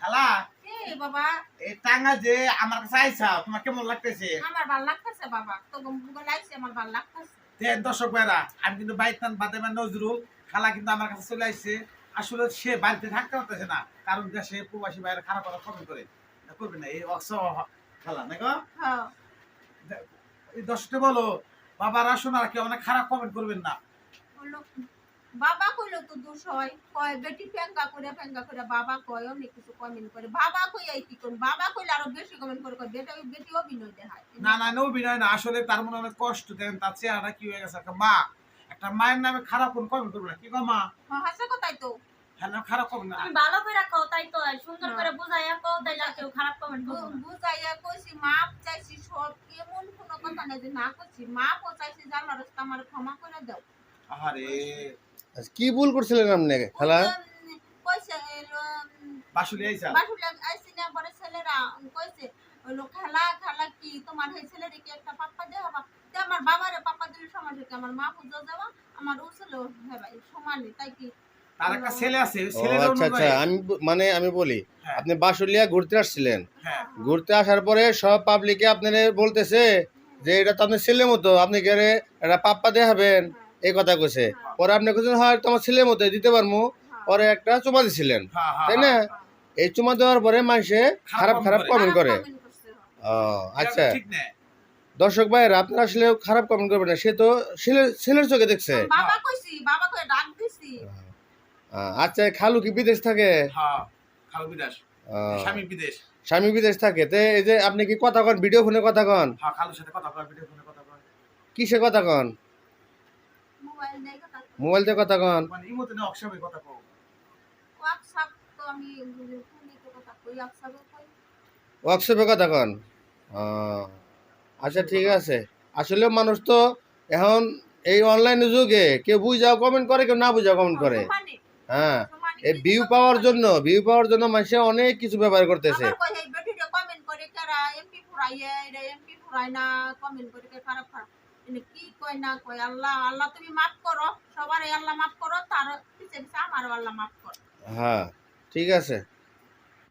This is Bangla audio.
খালা কি বাবা? এই টাঙ্গা যে আমার কাছে আইসা তোমার কেমন লাগতেছে? আমার ভালো লাগতেছে বাবা, তো গুগল আইছে, আমার ভালো লাগতেছে। দর্শক ভাইরা, আমি কিন্তু বাইতান বাদেমান নজরুল। খালা কিন্তু আমার কাছে চলে আসছে। আসলে সে বাড়িতে থাকতে পারতেছে না, কারণ দেশে প্রবাসী বাইরে খারাপ কথা কমেন্ট করে করবে না এই অক্স খালা না গো। হ্যাঁ, এই দর্শককে বলো বাবার আসুন আর কেউ অনেক খারাপ কমেন্ট করবেন না। বললো বাবা কইলো তো দোষ হয়, কয় বেটি ফেঙ্গা করে বাবা কয় অনেক কিছু কমেন্ট করে। বাবা কই এই কি কোন বাবা কইলে আরো বেশি কমেন্ট করে, কয় বেটা বেটি অভিনয় দেখায়। না না অভিনয় না, আসলে তার মনে অনেক কষ্ট দেন, তার চেহারা কি হয়ে গেছে। একটা মায়ের নামে খারাপ কোন কমেন্ট করবে না, কি গো মা? হ্যাঁ, হাসা কথাই তো। হ্যাঁ না, খারাপ কমেন্ট না। তুমি ভালো করে কও, তাই তো সুন্দর করে বুঝাইয়া কও, তাইলে কেউ খারাপ কমেন্ট করবে না। বুঝাইয়া কইছি, মাপ চাইছি, সব এমন কোনো কথা নাই যে না করছি। মাপও চাইছি যে আল্লাহর রাস্তা আমার ক্ষমা করে দাও। আরে কি ভুল করছিলেন আপনি খালা? কইছে বাসুলি আইসা বাসুলে আইছি না, পরে ছেলেরা কইছে হইলো খালা খালা কি তোমার এই ছেলের কি একটা পাপ্পা দেওয়া বা তে আমার বাবারে পাপ্পা দিলে সমস্যা কি, আমার মা পুজো দেওয়া আমার ও ছিল হ্যাঁ ভাই সমানই, তাই কি তার একটা ছেলে আছে, ও ছেলের আচ্ছা আচ্ছা, আমি বলি, হ্যাঁ। আপনি বাসুলিয়া ঘুরতে আসছিলেন, হ্যাঁ ঘুরতে আসার পরে সব পাবলিকে আপনার বলতেছে যে এটা তো আপনার ছেলের মতো, আপনি গেলে এটা পাপ্পা দেখাবেন, এই কথা কইছে। পরে আপনি কইছেন হয় তোমার ছেলের মতো দিতে পারবো, পরে একটা চুমা দিছিলেন, হ্যাঁ তাই না? এই চুমা দেওয়ার পরে মানুষে খারাপ খারাপ কমেন্ট করে। ও আচ্ছা, ঠিক না। দর্শক ভাইয়েরা আপনারা আসলে খারাপ কমেন্ট করবেন না, সে তো ছেলের চোখে দেখছে। বাবা কইছি, বাবা কই ডাক দিছি। আচ্ছা, খালু কি বিদেশ থাকে? হ্যাঁ খালু বিদেশ, আহ, স্বামী বিদেশ। স্বামী বিদেশ থাকে, তে এই যে আপনি কি কথা কন, ভিডিও ফোনে কথা কন? হ্যাঁ খালুর সাথে কথা কয়, ভিডিও ফোনে কথা কয়। কিসে কথা কন? মোবাইল দেই কথা কই। মোবাইল দিয়ে কথা কন? মানে ইমোতে না অক্সবে কথা কও। WhatsApp তো আমি ফোনে তো কথা কই, WhatsApp কই। ওয়ার্কশপে কথা কন? আহ, আচ্ছা ঠিক আছে। আসলে মানুষ তো এখন এই অনলাইনে যুগে কেউ বুঝাও কমেন্ট করে, কেউ না বুঝাও কমেন্ট করে। সমানই, হ্যাঁ, সমানই এই ভিউ পাওয়ার জন্য মানুষে অনেক কিছু ব্যবহার করতেছে। আবার কই এই বেটিটা কমেন্ট করে কারা এমপি ফুরাইয়ে, এটা এমপি ফুরাই না, কমেন্ট করে কে খারাপ খারাপ। এনে কি কয় না কয়, আল্লাহ আল্লাহ তুমি মাফ করো, সবারই আল্লাহ মাফ করো, তার পিছে পিছে আমারও আল্লাহ মাফ করো। হ্যাঁ ঠিক আছে।